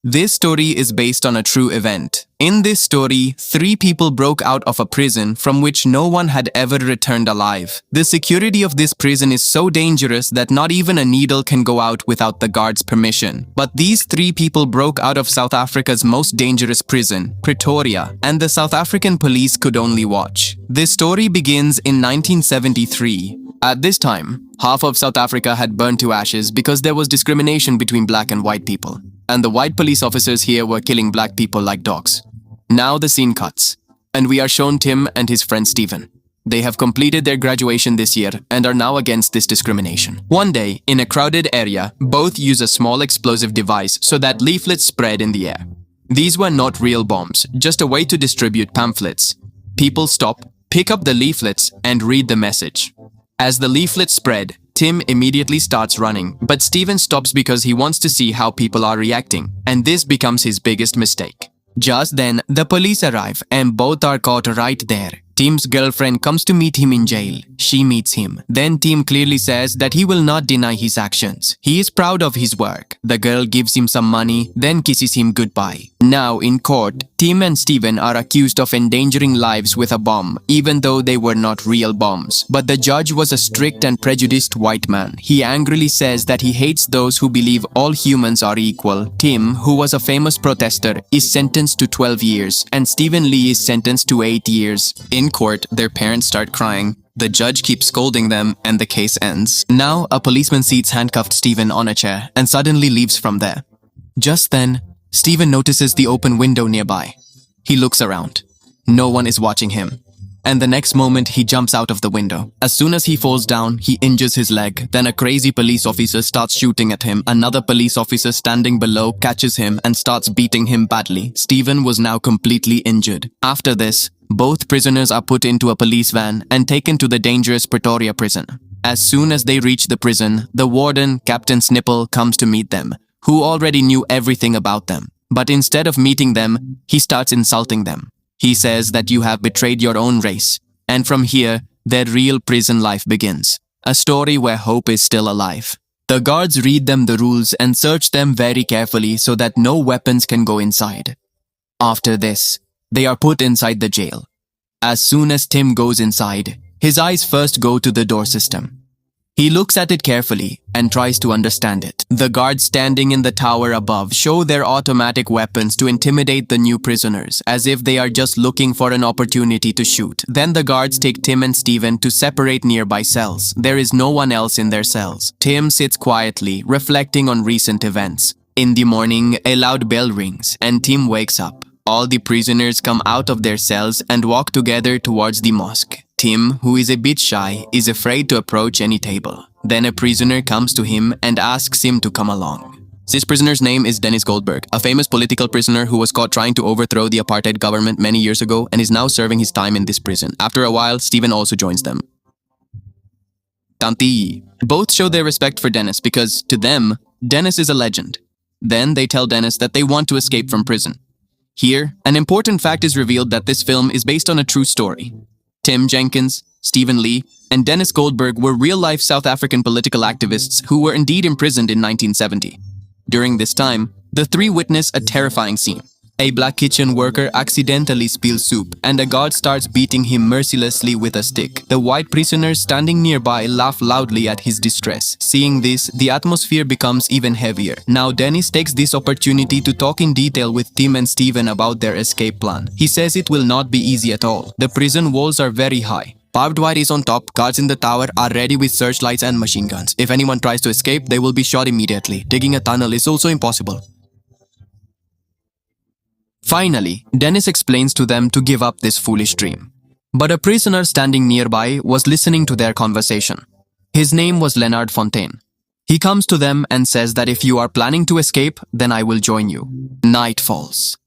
This story is based on a true event. In this story, 3 people broke out of a prison from which no one had ever returned alive. The security of this prison is so dangerous that not even a needle can go out without the guard's permission. But these 3 people broke out of South Africa's most dangerous prison, Pretoria, and the South African police could only watch. This story begins in 1973. At this time, half of South Africa had burned to ashes because there was discrimination between black and white people. And the white police officers here were killing black people like dogs. Now the scene cuts, and we are shown Tim and his friend Stephen. They have completed their graduation this year and are now against this discrimination. One day, in a crowded area, both use a small explosive device so that leaflets spread in the air. These were not real bombs, just a way to distribute pamphlets. People stop, pick up the leaflets, and read the message. As the leaflets spread, Tim immediately starts running, but Stephen stops because he wants to see how people are reacting, and this becomes his biggest mistake. Just then, the police arrive and both are caught right there. Tim's girlfriend comes to meet him in jail. She meets him. Then Tim clearly says that he will not deny his actions. He is proud of his work. The girl gives him some money, then kisses him goodbye. Now in court, Tim and Stephen are accused of endangering lives with a bomb, even though they were not real bombs. But the judge was a strict and prejudiced white man. He angrily says that he hates those who believe all humans are equal. Tim, who was a famous protester, is sentenced to 12 years, and Stephen Lee is sentenced to 8 years. In court, their parents start crying. The judge keeps scolding them and the case ends. Now, a policeman seats handcuffed Stephen on a chair and suddenly leaves from there. Just then, Stephen notices the open window nearby. He looks around. No one is watching him. And the next moment, he jumps out of the window. As soon as he falls down, he injures his leg. Then a crazy police officer starts shooting at him. Another police officer standing below catches him and starts beating him badly. Stephen was now completely injured. After this, both prisoners are put into a police van and taken to the dangerous Pretoria prison. As soon as they reach the prison, the warden, Captain Snipple, comes to meet them, who already knew everything about them. But instead of meeting them, he starts insulting them. He says that you have betrayed your own race, and from here, their real prison life begins. A story where hope is still alive. The guards read them the rules and search them very carefully so that no weapons can go inside. After this, they are put inside the jail. As soon as Tim goes inside, his eyes first go to the door system. He looks at it carefully and tries to understand it. The guards standing in the tower above show their automatic weapons to intimidate the new prisoners, as if they are just looking for an opportunity to shoot. Then the guards take Tim and Stephen to separate nearby cells. There is no one else in their cells. Tim sits quietly, reflecting on recent events. In the morning, a loud bell rings and Tim wakes up. All the prisoners come out of their cells and walk together towards the mosque. Tim, who is a bit shy, is afraid to approach any table. Then a prisoner comes to him and asks him to come along. This prisoner's name is Dennis Goldberg, a famous political prisoner who was caught trying to overthrow the apartheid government many years ago and is now serving his time in this prison. After a while, Stephen also joins them. Tanti. Both show their respect for Dennis because, to them, Dennis is a legend. Then they tell Dennis that they want to escape from prison. Here, an important fact is revealed that this film is based on a true story. Tim Jenkins, Stephen Lee, and Dennis Goldberg were real-life South African political activists who were indeed imprisoned in 1970. During this time, the 3 witness a terrifying scene. A black kitchen worker accidentally spills soup, and a guard starts beating him mercilessly with a stick. The white prisoners standing nearby laugh loudly at his distress. Seeing this, the atmosphere becomes even heavier. Now Dennis takes this opportunity to talk in detail with Tim and Stephen about their escape plan. He says it will not be easy at all. The prison walls are very high. Barbed wire is on top, guards in the tower are ready with searchlights and machine guns. If anyone tries to escape, they will be shot immediately. Digging a tunnel is also impossible. Finally, Dennis explains to them to give up this foolish dream. But a prisoner standing nearby was listening to their conversation. His name was Leonard Fontaine. He comes to them and says that if you are planning to escape, then I will join you. Night falls.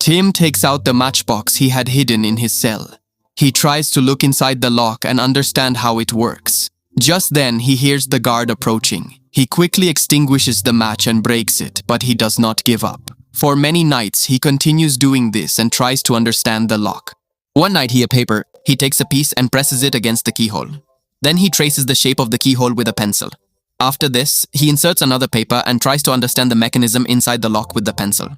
Tim takes out the matchbox he had hidden in his cell. He tries to look inside the lock and understand how it works. Just then, he hears the guard approaching. He quickly extinguishes the match and breaks it, but he does not give up. For many nights, he continues doing this and tries to understand the lock. One night, he takes a piece and presses it against the keyhole. Then he traces the shape of the keyhole with a pencil. After this, he inserts another paper and tries to understand the mechanism inside the lock with the pencil.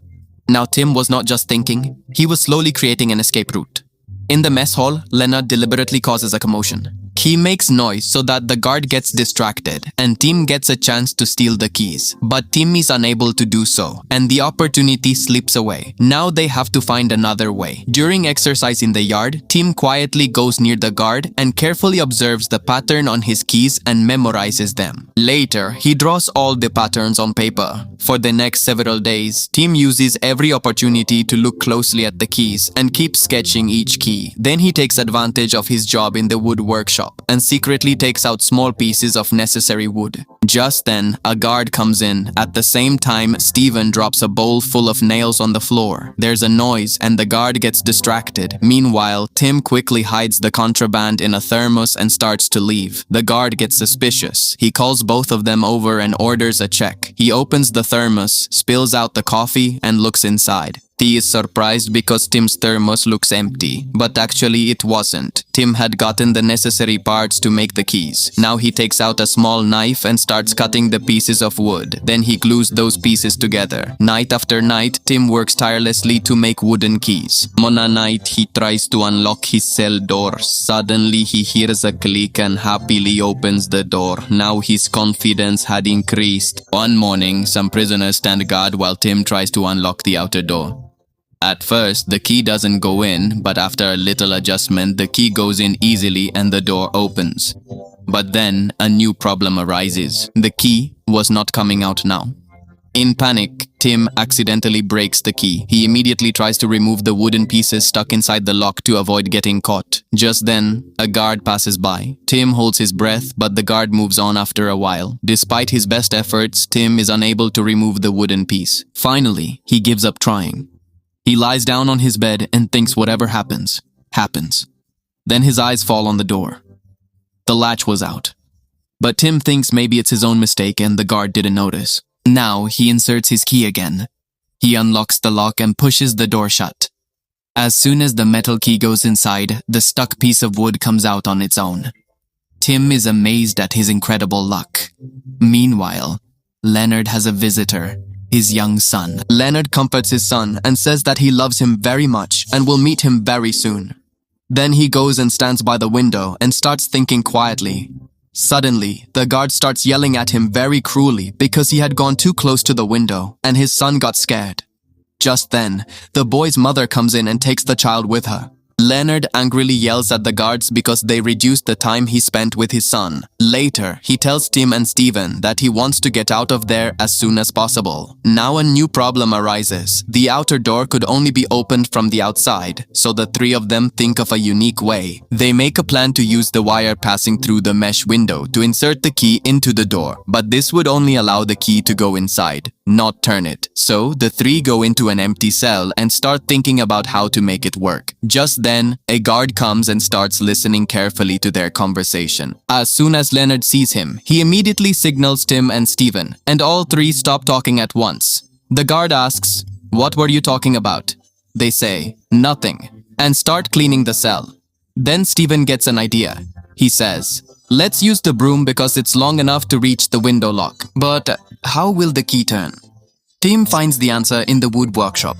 Now Tim was not just thinking, he was slowly creating an escape route. In the mess hall, Leonard deliberately causes a commotion. He makes noise so that the guard gets distracted and Tim gets a chance to steal the keys. But Tim is unable to do so and the opportunity slips away. Now they have to find another way. During exercise in the yard, Tim quietly goes near the guard and carefully observes the pattern on his keys and memorizes them. Later, he draws all the patterns on paper. For the next several days, Tim uses every opportunity to look closely at the keys and keeps sketching each key. Then he takes advantage of his job in the wood workshop and secretly takes out small pieces of necessary wood. Just then, a guard comes in. At the same time, Stephen drops a bowl full of nails on the floor. There's a noise and the guard gets distracted. Meanwhile, Tim quickly hides the contraband in a thermos and starts to leave. The guard gets suspicious. He calls both of them over and orders a check. He opens the thermos, spills out the coffee, and looks inside. He is surprised because Tim's thermos looks empty, but actually it wasn't. Tim had gotten the necessary parts to make the keys. Now he takes out a small knife and starts cutting the pieces of wood. Then he glues those pieces together. Night after night, Tim works tirelessly to make wooden keys. On a night, he tries to unlock his cell door. Suddenly, he hears a click and happily opens the door. Now his confidence had increased. One morning, some prisoners stand guard while Tim tries to unlock the outer door. At first, the key doesn't go in, but after a little adjustment, the key goes in easily and the door opens. But then, a new problem arises. The key was not coming out now. In panic, Tim accidentally breaks the key. He immediately tries to remove the wooden pieces stuck inside the lock to avoid getting caught. Just then, a guard passes by. Tim holds his breath, but the guard moves on after a while. Despite his best efforts, Tim is unable to remove the wooden piece. Finally, he gives up trying. He lies down on his bed and thinks whatever happens, happens. Then his eyes fall on the door. The latch was out. But Tim thinks maybe it's his own mistake and the guard didn't notice. Now he inserts his key again. He unlocks the lock and pushes the door shut. As soon as the metal key goes inside, the stuck piece of wood comes out on its own. Tim is amazed at his incredible luck. Meanwhile, Leonard has a visitor. His young son. Leonard comforts his son and says that he loves him very much and will meet him very soon. Then he goes and stands by the window and starts thinking quietly. Suddenly, the guard starts yelling at him very cruelly because he had gone too close to the window and his son got scared. Just then, the boy's mother comes in and takes the child with her. Leonard angrily yells at the guards because they reduced the time he spent with his son. Later, he tells Tim and Stephen that he wants to get out of there as soon as possible. Now a new problem arises. The outer door could only be opened from the outside, so the three of them think of a unique way. They make a plan to use the wire passing through the mesh window to insert the key into the door, but this would only allow the key to go inside, not turn it. So the three go into an empty cell and start thinking about how to make it work. Just then, a guard comes and starts listening carefully to their conversation. As soon as Leonard sees him, he immediately signals Tim and Stephen, and all three stop talking at once. The guard asks, "What were you talking about?" They say, "Nothing," and start cleaning the cell. Then Stephen gets an idea. He says, "Let's use the broom because it's long enough to reach the window lock. But how will the key turn?" Tim finds the answer in the wood workshop.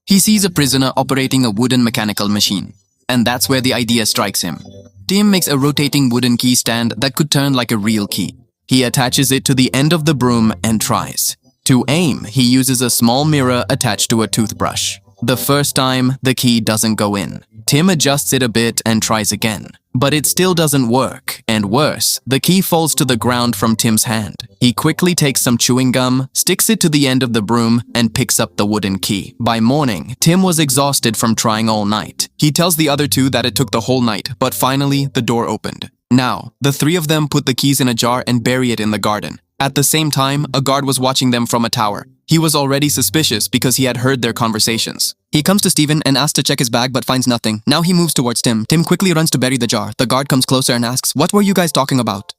He sees a prisoner operating a wooden mechanical machine, and that's where the idea strikes him. Tim makes a rotating wooden key stand that could turn like a real key. He attaches it to the end of the broom and tries. To aim, he uses a small mirror attached to a toothbrush. The first time, the key doesn't go in. Tim adjusts it a bit and tries again. But it still doesn't work, and worse, the key falls to the ground from Tim's hand. He quickly takes some chewing gum, sticks it to the end of the broom, and picks up the wooden key. By morning, Tim was exhausted from trying all night. He tells the other two that it took the whole night, but finally, the door opened. Now, the three of them put the keys in a jar and bury it in the garden. At the same time, a guard was watching them from a tower. He was already suspicious because he had heard their conversations. He comes to Stephen and asks to check his bag but finds nothing. Now he moves towards Tim. Tim quickly runs to bury the jar. The guard comes closer and asks, "What were you guys talking about?"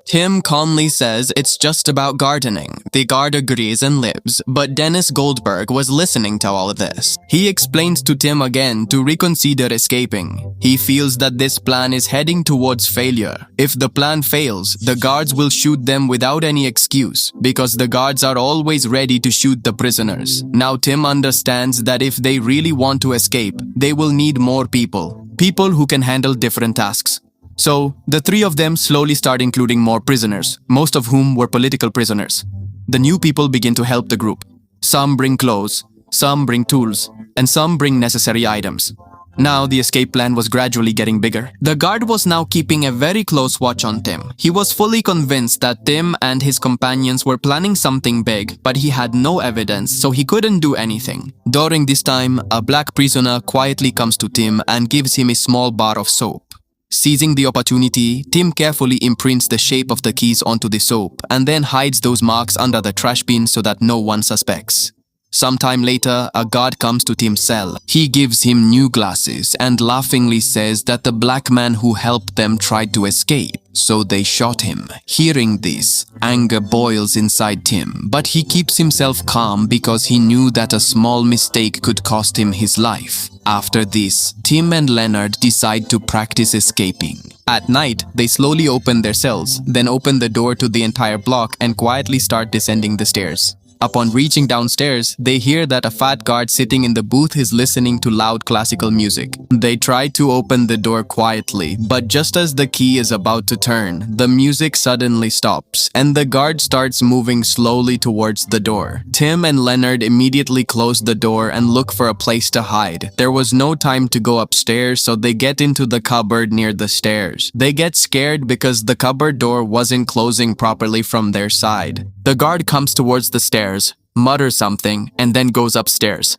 Tim calmly says it's just about gardening. The guard agrees and leaves, but Dennis Goldberg was listening to all of this. He explains to Tim again to reconsider escaping. He feels that this plan is heading towards failure. If the plan fails, the guards will shoot them without any excuse, because the guards are always ready to shoot the prisoners. Now Tim understands that if they really want to escape, they will need more people. People who can handle different tasks. So, the three of them slowly start including more prisoners, most of whom were political prisoners. The new people begin to help the group. Some bring clothes, some bring tools, and some bring necessary items. Now, the escape plan was gradually getting bigger. The guard was now keeping a very close watch on Tim. He was fully convinced that Tim and his companions were planning something big, but he had no evidence, so he couldn't do anything. During this time, a black prisoner quietly comes to Tim and gives him a small bar of soap. Seizing the opportunity, Tim carefully imprints the shape of the keys onto the soap and then hides those marks under the trash bin so that no one suspects. Sometime later, a guard comes to Tim's cell. He gives him new glasses and laughingly says that the black man who helped them tried to escape, so they shot him. Hearing this, anger boils inside Tim, but he keeps himself calm because he knew that a small mistake could cost him his life. After this, Tim and Leonard decide to practice escaping. At night, they slowly open their cells, then open the door to the entire block and quietly start descending the stairs. Upon reaching downstairs, they hear that a fat guard sitting in the booth is listening to loud classical music. They try to open the door quietly, but just as the key is about to turn, the music suddenly stops, and the guard starts moving slowly towards the door. Tim and Leonard immediately close the door and look for a place to hide. There was no time to go upstairs, so they get into the cupboard near the stairs. They get scared because the cupboard door wasn't closing properly from their side. The guard comes towards the stairs, mutters something, and then goes upstairs.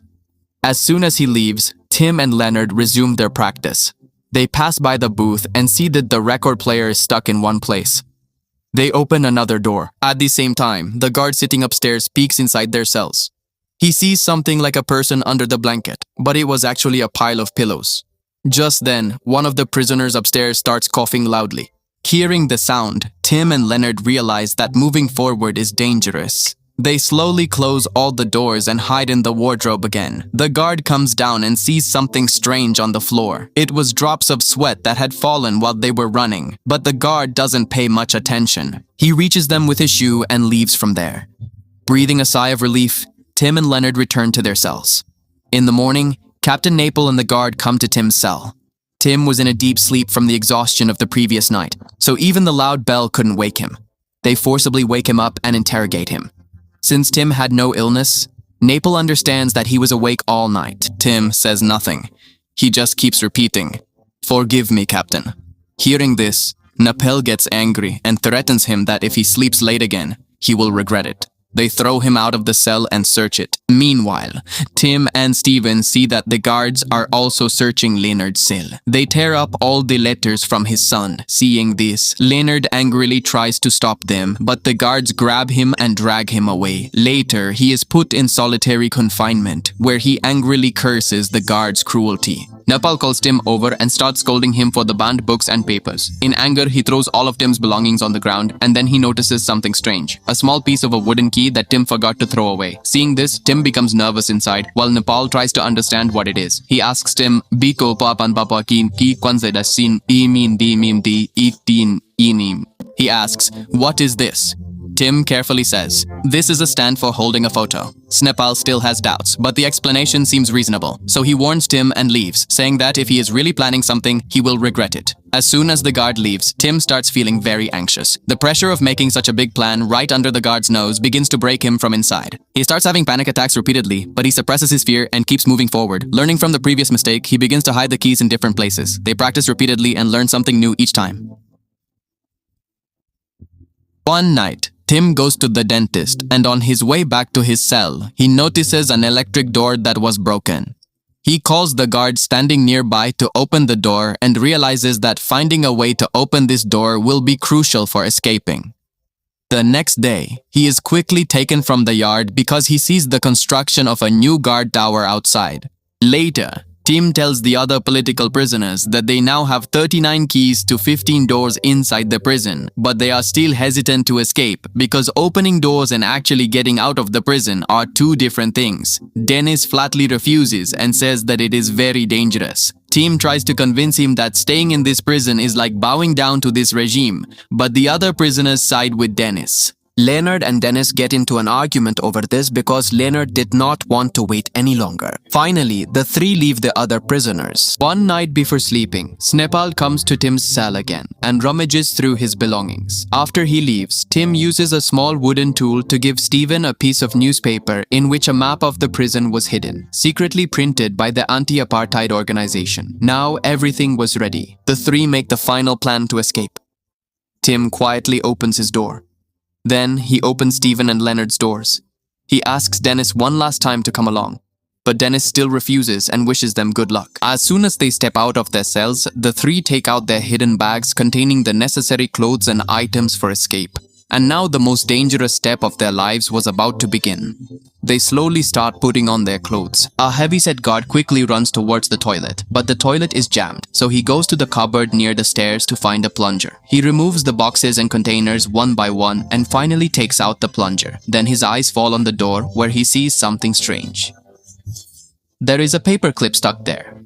As soon as he leaves, Tim and Leonard resume their practice. They pass by the booth and see that the record player is stuck in one place. They open another door. At the same time, the guard sitting upstairs peeks inside their cells. He sees something like a person under the blanket, but it was actually a pile of pillows. Just then, one of the prisoners upstairs starts coughing loudly. Hearing the sound, Tim and Leonard realize that moving forward is dangerous. They slowly close all the doors and hide in the wardrobe again. The guard comes down and sees something strange on the floor. It was drops of sweat that had fallen while they were running, but the guard doesn't pay much attention. He reaches them with his shoe and leaves from there. Breathing a sigh of relief, Tim and Leonard return to their cells. In the morning, Captain Naple and the guard come to Tim's cell. Tim was in a deep sleep from the exhaustion of the previous night, so even the loud bell couldn't wake him. They forcibly wake him up and interrogate him. Since Tim had no illness, Naple understands that he was awake all night. Tim says nothing. He just keeps repeating, "Forgive me, Captain." Hearing this, Naple gets angry and threatens him that if he sleeps late again, he will regret it. They throw him out of the cell and search it. Meanwhile, Tim and Stephen see that the guards are also searching Leonard's cell. They tear up all the letters from his son. Seeing this, Leonard angrily tries to stop them, but the guards grab him and drag him away. Later, he is put in solitary confinement, where he angrily curses the guards' cruelty. Nepal calls Tim over and starts scolding him for the banned books and papers. In anger, he throws all of Tim's belongings on the ground, and then he notices something strange. A small piece of a wooden key that Tim forgot to throw away. Seeing this, Tim becomes nervous inside, while Nepal tries to understand what it is. He asks Tim, "Biko papan papa ki kwanzeda sin imin di mim di itin inim." He asks, "What is this?" Tim carefully says, "This is a stand for holding a photo." Snepal still has doubts, but the explanation seems reasonable, so he warns Tim and leaves, saying that if he is really planning something, he will regret it. As soon as the guard leaves, Tim starts feeling very anxious. The pressure of making such a big plan right under the guard's nose begins to break him from inside. He starts having panic attacks repeatedly, but he suppresses his fear and keeps moving forward. Learning from the previous mistake, he begins to hide the keys in different places. They practice repeatedly and learn something new each time. One night, Tim goes to the dentist, and on his way back to his cell, he notices an electric door that was broken. He calls the guard standing nearby to open the door and realizes that finding a way to open this door will be crucial for escaping. The next day, he is quickly taken from the yard because he sees the construction of a new guard tower outside. Later, Tim tells the other political prisoners that they now have 39 keys to 15 doors inside the prison, but they are still hesitant to escape because opening doors and actually getting out of the prison are two different things. Dennis flatly refuses and says that it is very dangerous. Tim tries to convince him that staying in this prison is like bowing down to this regime, but the other prisoners side with Dennis. Leonard and Dennis get into an argument over this because Leonard did not want to wait any longer. Finally, the three leave the other prisoners. One night before sleeping, Snepal comes to Tim's cell again and rummages through his belongings. After he leaves, Tim uses a small wooden tool to give Stephen a piece of newspaper in which a map of the prison was hidden, secretly printed by the anti-apartheid organization. Now everything was ready. The three make the final plan to escape. Tim quietly opens his door. Then he opens Stephen and Leonard's doors. He asks Dennis one last time to come along, but Dennis still refuses and wishes them good luck. As soon as they step out of their cells, the three take out their hidden bags containing the necessary clothes and items for escape. And now the most dangerous step of their lives was about to begin. They slowly start putting on their clothes. A heavyset guard quickly runs towards the toilet, but the toilet is jammed, so he goes to the cupboard near the stairs to find a plunger. He removes the boxes and containers one by one and finally takes out the plunger. Then his eyes fall on the door where he sees something strange. There is a paperclip stuck there.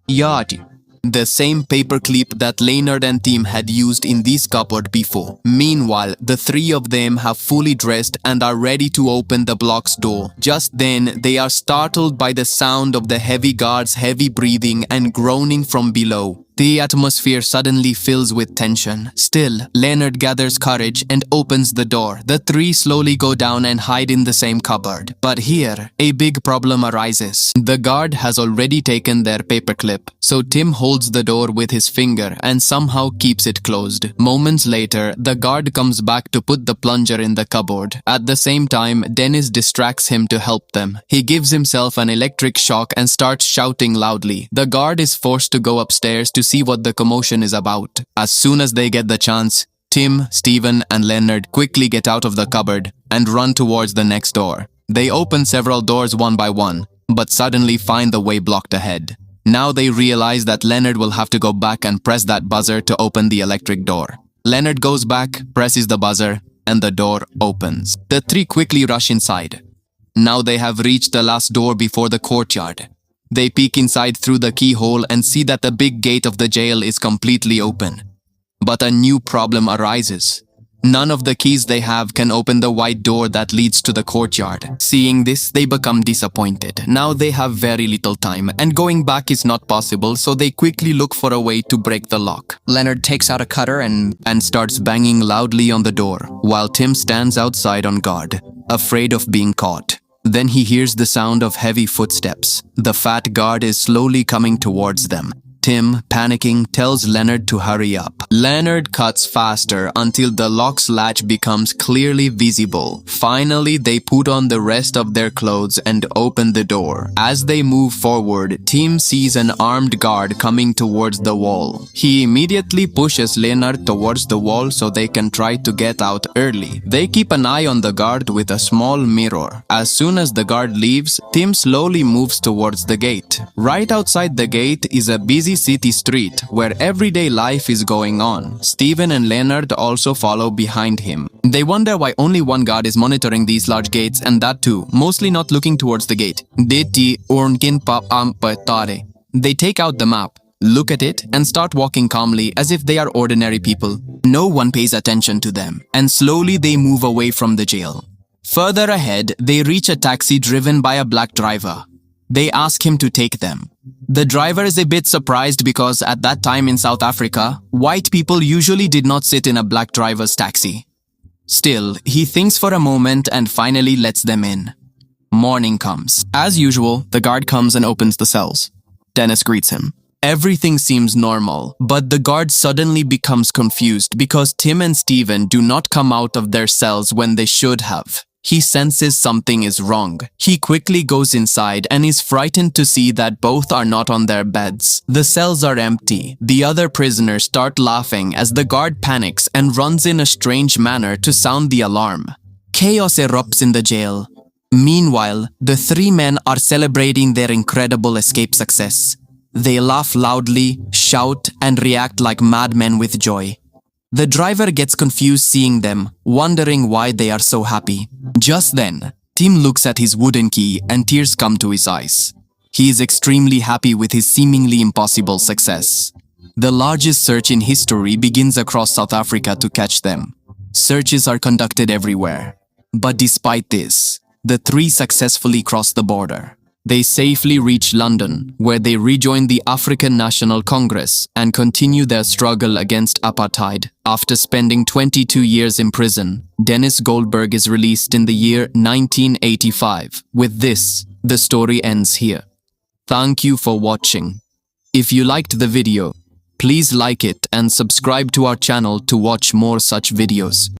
Yati. The same paperclip that Leonard and Tim had used in this cupboard before. Meanwhile, the three of them have fully dressed and are ready to open the block's door. Just then, they are startled by the sound of the heavy guard's heavy breathing and groaning from below. The atmosphere suddenly fills with tension. Still, Leonard gathers courage and opens the door. The three slowly go down and hide in the same cupboard. But here, a big problem arises. The guard has already taken their paperclip, so Tim holds the door with his finger and somehow keeps it closed. Moments later, the guard comes back to put the plunger in the cupboard. At the same time, Dennis distracts him to help them. He gives himself an electric shock and starts shouting loudly. The guard is forced to go upstairs to see what the commotion is about. As soon as they get the chance, Tim, Stephen, and Leonard quickly get out of the cupboard and run towards the next door. They open several doors one by one, but suddenly find the way blocked ahead. Now they realize that Leonard will have to go back and press that buzzer to open the electric door. Leonard goes back, presses the buzzer, and the door opens. The three quickly rush inside. Now they have reached the last door before the courtyard. They peek inside through the keyhole and see that the big gate of the jail is completely open. But a new problem arises. None of the keys they have can open the white door that leads to the courtyard. Seeing this, they become disappointed. Now they have very little time, and going back is not possible, so they quickly look for a way to break the lock. Leonard takes out a cutter and starts banging loudly on the door, while Tim stands outside on guard, afraid of being caught. Then he hears the sound of heavy footsteps. The fat guard is slowly coming towards them. Tim, panicking, tells Leonard to hurry up. Leonard cuts faster until the lock's latch becomes clearly visible. Finally, they put on the rest of their clothes and open the door. As they move forward, Tim sees an armed guard coming towards the wall. He immediately pushes Leonard towards the wall so they can try to get out early. They keep an eye on the guard with a small mirror. As soon as the guard leaves, Tim slowly moves towards the gate. Right outside the gate is a busy city street where everyday life is going on. Stephen and Leonard also follow behind him. They wonder why only one guard is monitoring these large gates, and that too, mostly not looking towards the gate. They take out the map, look at it, and start walking calmly as if they are ordinary people. No one pays attention to them, and slowly they move away from the jail. Further ahead, they reach a taxi driven by a black driver. They ask him to take them. The driver is a bit surprised because at that time in South Africa, white people usually did not sit in a black driver's taxi. Still, he thinks for a moment and finally lets them in. Morning comes. As usual, the guard comes and opens the cells. Dennis greets him. Everything seems normal, but the guard suddenly becomes confused because Tim and Stephen do not come out of their cells when they should have. He senses something is wrong. He quickly goes inside and is frightened to see that both are not on their beds. The cells are empty. The other prisoners start laughing as the guard panics and runs in a strange manner to sound the alarm. Chaos erupts in the jail. Meanwhile, the three men are celebrating their incredible escape success. They laugh loudly, shout, and react like madmen with joy. The driver gets confused seeing them, wondering why they are so happy. Just then, Tim looks at his wooden key and tears come to his eyes. He is extremely happy with his seemingly impossible success. The largest search in history begins across South Africa to catch them. Searches are conducted everywhere. But despite this, the three successfully cross the border. They safely reach London, where they rejoin the African National Congress and continue their struggle against apartheid. After spending 22 years in prison, Dennis Goldberg is released in the year 1985. With this, the story ends here. Thank you for watching. If you liked the video, please like it and subscribe to our channel to watch more such videos.